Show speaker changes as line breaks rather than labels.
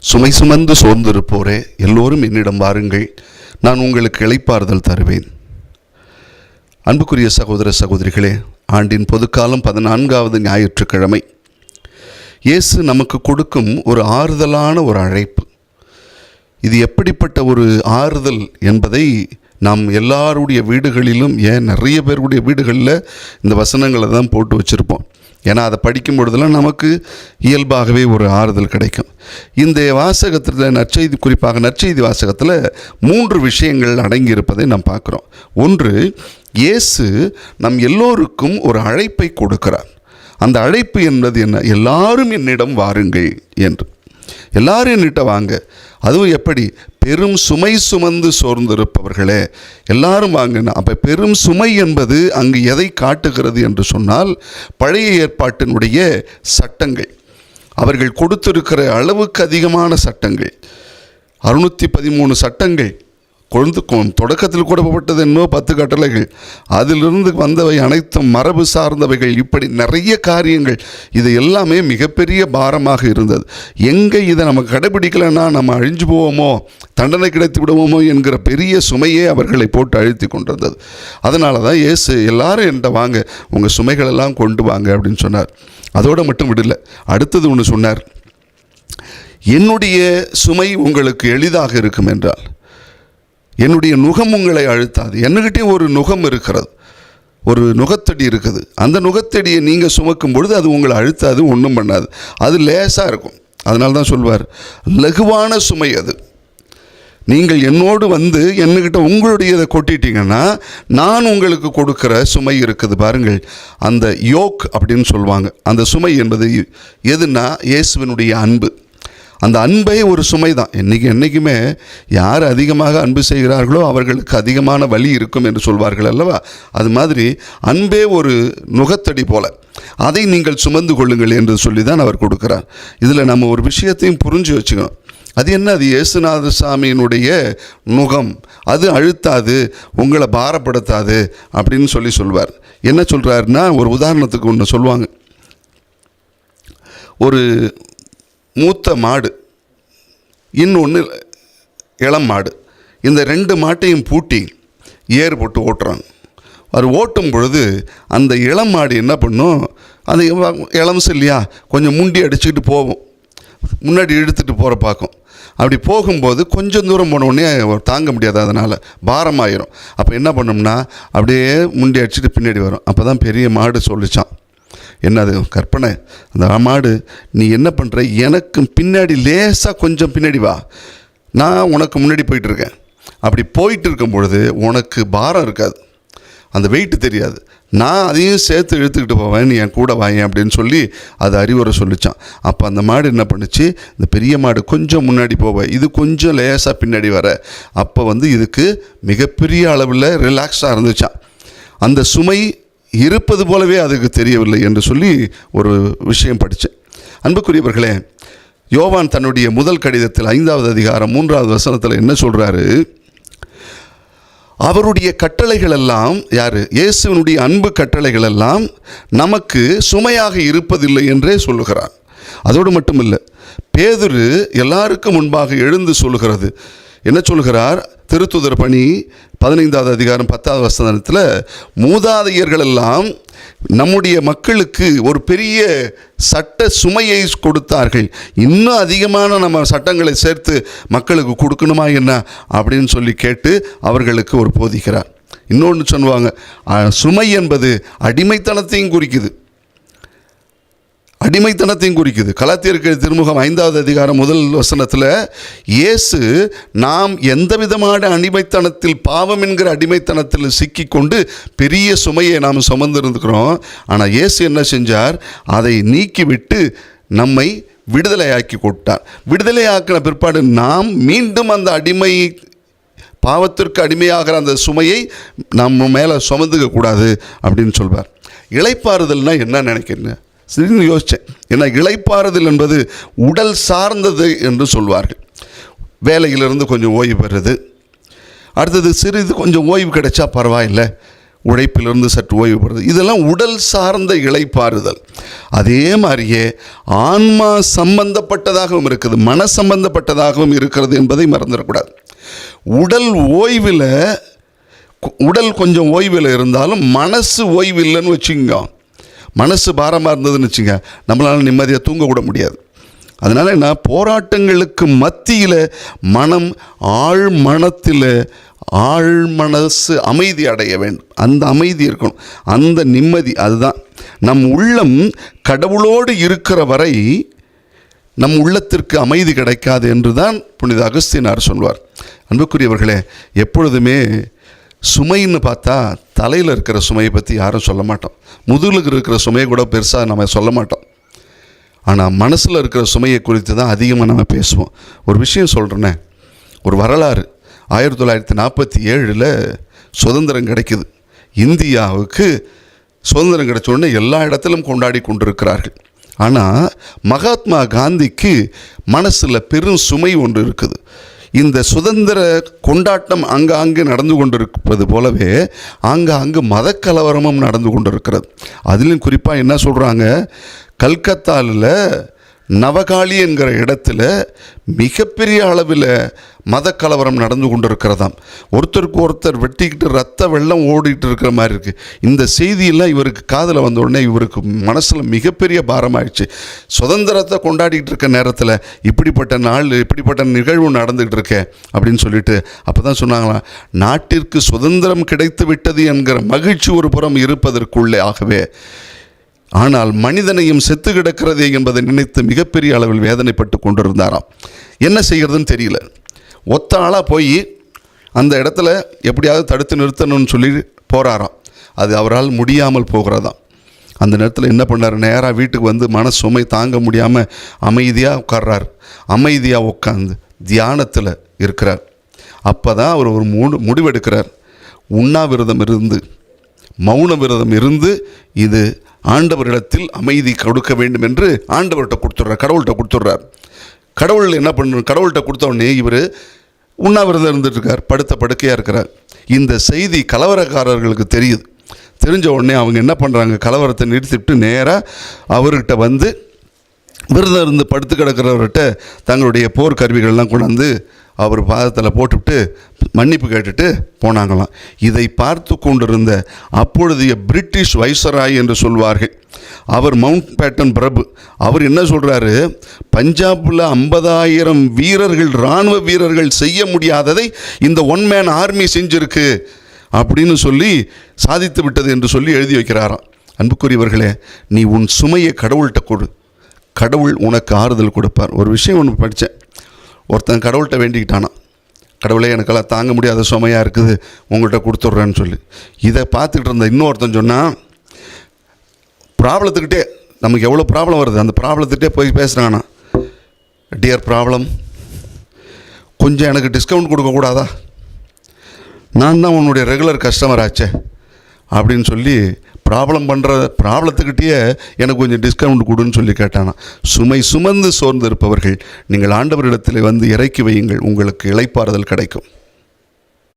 சுமை சுமந்து சோர்ந்திருப்போரே எல்லோரும் என்னிடம் வாருங்கள், நான் உங்களுக்கு இளைப்பாறுதல் தருவேன். அன்புக்குரிய சகோதர சகோதரிகளே, ஆண்டின் பொதுக்காலம் 14வது ஞாயிற்றுக்கிழமை. இயேசு நமக்கு கொடுக்கும் ஒரு ஆறுதலான ஒரு அழைப்பு. இது எப்படிப்பட்ட ஒரு ஆறுதல் என்பதை நாம் எல்லாருடைய வீடுகளிலும், ஏன் நிறைய பேருடைய வீடுகளில் இந்த வசனங்களை தான் போட்டு வச்சுருப்போம். ஏன்னா அதை படிக்கும் பொழுதெல்லாம் நமக்கு இயல்பாகவே ஒரு ஆறுதல் கிடைக்கும். இந்த வாசகத்தில் நற்செய்தி, குறிப்பாக நற்செய்தி வாசகத்தில் 3 விஷயங்கள் அடங்கியிருப்பதை நாம் பார்க்குறோம். ஒன்று, இயேசு நம் எல்லோருக்கும் ஒரு அழைப்பை கொடுக்கிறார். அந்த அழைப்பு என்பது என்ன? எல்லாரும் என்னிடம் வாருங்கள் என்று. எல்லாரும் என்னிட்ட வாங்க. அதுவும் எப்படி? பெரும் சுமை சுமந்து சோர்ந்திருப்பவர்களே எல்லாரும் வாங்கினா. அப்போ பெரும் சுமை என்பது அங்கு எதை காட்டுகிறது என்று சொன்னால், பழைய ஏற்பாட்டினுடைய சட்டங்கள், அவர்கள் கொடுத்திருக்கிற அளவுக்கு அதிகமான சட்டங்கள், 613 சட்டங்கள், தொடக்கத்தில் கூடப்பட்டது என்னோ 10 கட்டளைகள், அதிலிருந்து வந்தவை அனைத்தும் மரபு சார்ந்தவைகள், இப்படி நிறைய காரியங்கள். இது எல்லாமே மிகப்பெரிய பாரமாக இருந்தது. எங்கே இதை நம்ம கடைபிடிக்கலைன்னா நம்ம அழிஞ்சு போவோமோ, தண்டனை கிடைத்து விடுவோமோ என்கிற பெரிய சுமையே அவர்களை போட்டு அழுத்தி கொண்டிருந்தது. அதனால தான் இயேசு எல்லாரும் என்கிட்ட வாங்க, உங்கள் சுமைகளெல்லாம் கொண்டு வாங்க அப்படின்னு சொன்னார். அதோடு மட்டும் விடலை, அடுத்தது ஒன்று சொன்னார், என்னுடைய சுமை உங்களுக்கு எளிதாக இருக்கும் என்றால், என்னுடைய நுகம் உங்களை அழுத்தாது. என்னகிட்டே ஒரு நுகம் இருக்கிறது, ஒரு நுகத்தடி இருக்குது. அந்த நுகத்தடியை நீங்கள் சுமக்கும் பொழுது அது உங்களை அழுத்தாது, ஒன்றும் பண்ணாது, அது லேசாக இருக்கும். அதனால தான் சொல்வார், லகுவான சுமை அது. நீங்கள் என்னோடு வந்து என்கிட்ட உங்களுடையதை கொட்டிட்டீங்கன்னா நான் உங்களுக்கு கொடுக்குற சுமை இருக்குது பாருங்கள், அந்த யோக் அப்படின்னு சொல்லுவாங்க. அந்த சுமை என்பது எதுனா இயேசுவினுடைய அன்பு. அந்த அன்பே ஒரு சுமை தான். என்றைக்குமே யார் அதிகமாக அன்பு செய்கிறார்களோ அவர்களுக்கு அதிகமான வலி இருக்கும் என்று சொல்வார்கள் அல்லவா? அது மாதிரி அன்பே ஒரு நுகத்தடி போல, அதை நீங்கள் சுமந்து கொள்ளுங்கள் என்று சொல்லி தான் அவர் கொடுக்குறார். இதில் நம்ம ஒரு விஷயத்தையும் புரிஞ்சு வச்சுக்கணும். அது என்ன? அது இயேசுநாத சாமியினுடைய நுகம், அது அழுத்தாது, உங்களை பாரப்படுத்தாது அப்படின்னு சொல்வார். என்ன சொல்கிறாருன்னா, ஒரு உதாரணத்துக்கு ஒன்று சொல்லுவாங்க. ஒரு மூத்த மாடு, இன்னொன்று இளம் மாடு, இந்த 2 மாட்டையும் பூட்டி ஏர் போட்டு ஓட்டுறாங்க. அவர் ஓட்டும் பொழுது அந்த இளம் மாடு என்ன பண்ணும், அந்த இளம்சு இல்லையா, கொஞ்சம் முண்டி அடிச்சுக்கிட்டு போகும், முன்னாடி இழுத்துட்டு போகிற பார்க்கும். அப்படி போகும்போது கொஞ்சம் தூரம் போனோடனே தாங்க முடியாது, அதனால் பாரமாயிரும். அப்போ என்ன பண்ணோம்னா அப்படியே முண்டி அடிச்சுட்டு பின்னாடி வரும். அப்போ தான் பெரிய மாடு சொல்லிச்சான், என்னது கற்பனை, அந்த மாடு, நீ என்ன பண்ணுற, எனக்கு பின்னாடி லேசாக கொஞ்சம் பின்னாடி வா, நான் உனக்கு முன்னாடி போயிட்டுருக்கேன். அப்படி போயிட்டு இருக்கும் பொழுது உனக்கு பாரம் இருக்காது, அந்த வெயிட்டு தெரியாது, நான் அதையும் சேர்த்து இழுத்துக்கிட்டு போவேன், நீ என் கூட வாயேன் அப்படின்னு சொல்லி அது அறிவுரை சொல்லிச்சான். அப்போ அந்த மாடு என்ன பண்ணுச்சு, இந்த பெரிய மாடு கொஞ்சம் முன்னாடி போவேன், இது கொஞ்சம் லேசாக பின்னாடி வர. அப்போ இதுக்கு மிகப்பெரிய அளவில் ரிலாக்ஸாக இருந்துச்சான். அந்த சுமை இருப்பது போலவே அதுக்கு தெரியவில்லை என்று சொல்லி ஒரு விஷயம் படித்தேன். அன்புக்குரியவர்களே, யோவான் தன்னுடைய முதல் கடிதத்தில் 5வது அதிகாரம் 3வது வசனத்தில் என்ன சொல்கிறாரு, அவருடைய கட்டளைகள் எல்லாம், யார்? இயேசுவினுடைய அன்பு கட்டளைகள் எல்லாம் நமக்கு சுமையாக இருப்பதில்லை என்றே சொல்லுகிறார். அதோடு மட்டும் இல்லை, பேதுரு எல்லாருக்கும் முன்பாக எழுந்து சொல்லுகிறது. என்ன சொல்கிறார்? திருத்துதர் பணி 15வது அதிகாரம் 10வது வசனத்தில், மூதாதையர்கள் எல்லாம் நம்முடைய மக்களுக்கு ஒரு பெரிய சட்ட சுமையை கொடுத்தார்கள், இன்னும் அதிகமான நம்ம சட்டங்களை சேர்த்து மக்களுக்கு கொடுக்கணுமா என்ன அப்படின்னு சொல்லி கேட்டு அவர்களுக்கு ஒரு போதிக்கிறார். இன்னொன்று சொல்லுவாங்க, சுமை என்பது அடிமைத்தனத்தையும் குறிக்குது, அடிமைத்தனத்தையும் குறிக்குது. கலாத்தியருக்கு திருமுகம் 5வது அதிகாரம் 1 வசனத்தில், இயேசு நாம் எந்த விதமான அடிமைத்தனத்தில், பாவம் என்கிற அடிமைத்தனத்தில் சிக்கிக்கொண்டு பெரிய சுமையை நாம் சுமந்திருந்துக்கிறோம். ஆனால் இயேசு என்ன செஞ்சார், அதை நீக்கிவிட்டு நம்மை விடுதலையாக்கி கொண்டார். விடுதலையாக்கின பிற்பாடு நாம் மீண்டும் அந்த பாவத்திற்கு அடிமையாகிற அந்த சுமையை நம்ம மேலே சுமந்துக்க கூடாது அப்படின்னு சொல்வார். இளைப்பாறுதல்னால் என்ன நினைக்கிறீங்க? சரின்னு யோசித்தேன். ஏன்னா இளைப்பாறுதல் என்பது உடல் சார்ந்தது என்று சொல்வார்கள். வேலையிலிருந்து கொஞ்சம் ஓய்வு பெறுறது, அடுத்தது சிறிது கொஞ்சம் ஓய்வு கிடைச்சா பரவாயில்லை, உழைப்பிலிருந்து சற்று ஓய்வு பெறுறது, இதெல்லாம் உடல் சார்ந்த இளைப்பாறுதல். அதே மாதிரியே ஆன்மா சம்பந்தப்பட்டதாகவும் இருக்குது, மன சம்பந்தப்பட்டதாகவும் இருக்கிறது என்பதை மறந்துடக்கூடாது. உடல் கொஞ்சம் ஓய்வில் இருந்தாலும் மனசு ஓய்வு இல்லைன்னு வச்சுங்க, மனசு பாரமாக இருந்ததுன்னு வச்சுங்க, நம்மளால் நிம்மதியாக தூங்க கூட முடியாது. அதனால் என்ன, போராட்டங்களுக்கு மத்தியில் மனம் ஆழ்மனசு அமைதி அடைய வேண்டும். அந்த அமைதி இருக்கணும், அந்த நிம்மதி. அதுதான் நம் உள்ளம் கடவுளோடு இருக்கிற வரை நம் உள்ளத்திற்கு அமைதி கிடைக்காது என்று தான் புனித அகஸ்தீனார் சொல்வார். அன்புக்குரியவர்களே, எப்பொழுதுமே சுமைன்னு பார்த்தா தலையில் இருக்கிற சுமையை பற்றி யாரும் சொல்ல மாட்டோம், முதுகில் இருக்கிற சுமையை கூட பெருசாக நம்ம சொல்ல மாட்டோம். ஆனால் மனசில் இருக்கிற சுமையை குறித்து தான் அதிகமாக நம்ம பேசுவோம். ஒரு விஷயம் சொல்கிறேன்னே, ஒரு வரலாறு. 1947 சுதந்திரம் கிடைக்குது. இந்தியாவுக்கு சுதந்திரம் கிடைச்ச உடனே எல்லா இடத்திலும் கொண்டாடி கொண்டிருக்கிறார்கள். ஆனால் மகாத்மா காந்திக்கு மனசில் பெரும் சுமை ஒன்று இருக்குது. இந்த சுதந்திர கொண்டாட்டம் அங்காங்கு நடந்து கொண்டிருப்பது போலவே ஆங்காங்கு மதக்கலவரமும் நடந்து கொண்டிருக்கிறது. அதிலும் குறிப்பாக என்ன சொல்கிறாங்க, கல்கத்தாவில் நவகாளி என்கிற இடத்துல மிகப்பெரிய அளவில் மதக்கலவரம் நடந்து கொண்டிருக்கிறதாம். ஒருத்தருக்கு ஒருத்தர் வெட்டிக்கிட்டு ரத்த வெள்ளம் ஓடிட்டு இருக்கிற மாதிரி இருக்குது. இந்த செய்தியெல்லாம் இவருக்கு காதில் வந்த உடனே இவருக்கு மனசில் மிகப்பெரிய பாரமாயிடுச்சு. சுதந்திரத்தை கொண்டாடிட்டு இருக்க நேரத்தில் இப்படிப்பட்ட நிகழ்வு நடந்துகிட்டு இருக்கே அப்படின்னு சொல்லிட்டு அப்போ தான் சொன்னாங்களாம், நாட்டிற்கு சுதந்திரம் கிடைத்து விட்டது என்கிற மகிழ்ச்சி ஒரு புறம் இருப்பதற்குள்ளே ஆகவே, ஆனால் மனிதனையும் செத்து கிடக்கிறதே என்பதை நினைத்து மிகப்பெரிய அளவில் வேதனைப்பட்டு கொண்டிருந்தாராம். என்ன செய்கிறதுன்னு தெரியல. ஒத்த ஆளாக போய் அந்த இடத்துல எப்படியாவது தடுத்து நிறுத்தணும்னு சொல்லி போகிறாராம். அது அவரால் முடியாமல் போகிறதாம். அந்த நேரத்தில் என்ன பண்ணார், நேராக வீட்டுக்கு வந்து மன சுமை தாங்க முடியாமல் அமைதியாக உட்கார்றார். அமைதியாக உட்காந்து தியானத்தில் இருக்கிறார். அப்போ தான் அவர் ஒரு முடிவெடுக்கிறார். உண்ணாவிரதம் இருந்து, மௌன விரதம் இருந்து, இது ஆண்டவரிடத்தில் அமைதி கொடுக்க வேண்டும் என்று ஆண்டவர்கிட்ட கொடுத்துட்றார், கடவுள்கிட்ட கொடுத்துட்றார். கடவுள் என்ன பண்ணணும், கடவுள்கிட்ட கொடுத்த உடனே இவர் உண்ணாவிரதம் இருந்துட்டுருக்கார், படுத்த படுக்கையாக இருக்கிறார். இந்த செய்தி கலவரக்காரர்களுக்கு தெரிஞ்ச உடனே அவங்க என்ன பண்ணுறாங்க, கலவரத்தை நிறுத்திவிட்டு நேராக அவர்கிட்ட வந்து விரதம் இருந்து படுத்து கிடக்கிறவர்கிட்ட தங்களுடைய போர் கருவிகள்லாம் கொண்டாந்து அவர் பாதத்தில் போட்டுவிட்டு மன்னிப்பு கேட்டுட்டு போனாங்களாம். இதை பார்த்து கொண்டிருந்த அப்பொழுதைய பிரிட்டிஷ் வைஸ்ராய் என்று சொல்வார்கள், அவர் மவுண்ட் பேட்டன் பிரபு, அவர் என்ன சொல்கிறாரு, பஞ்சாபில் 50,000 வீரர்கள், இராணுவ வீரர்கள் செய்ய முடியாததை இந்த ஒன் மேன் ஆர்மி செஞ்சிருக்கு அப்படின்னு சொல்லி சாதித்து விட்டது என்று சொல்லி எழுதி வைக்கிறாராம். அன்புக்குரியவர்களே, நீ உன் சுமையை கடவுள்கிட்ட கொடு, கடவுள் உனக்கு ஆறுதல் கொடுப்பார். ஒரு விஷயம் ஒன்று படித்தேன். ஒருத்தன் கடவுள்கிட்ட வேண்டிக்கிட்டானா, கடவுளே எனக்கெல்லாம் தாங்க முடியாத சுமையாக இருக்குது, உங்கள்கிட்ட கொடுத்துட்றேன்னு சொல்லி. இதை பார்த்துக்கிட்டு இருந்த இன்னொருத்தன் சொன்னால், ப்ராப்ளத்துக்கிட்டே நமக்கு எவ்வளோ ப்ராப்ளம் வருது, அந்த ப்ராப்ளத்துக்கிட்டே போய் பேசுகிறானா, டியர் ப்ராப்ளம், கொஞ்சம் எனக்கு டிஸ்கவுண்ட் கொடுக்கக்கூடாதா, நான் தான் உன்னுடைய ரெகுலர் கஸ்டமர் ஆச்சே அப்படின்னு சொல்லி ப்ராப்ளத்துக்கிட்டே எனக்கு கொஞ்சம் டிஸ்கவுண்ட் கொடுன்னு சொல்லி கேட்டானா. சுமை சுமந்து சோர்ந்து இருப்பவர்கள், நீங்கள் ஆண்டவரிடத்தில் வந்து இறக்கி வையுங்கள், உங்களுக்கு இளைப்பாறுதல் கிடைக்கும்.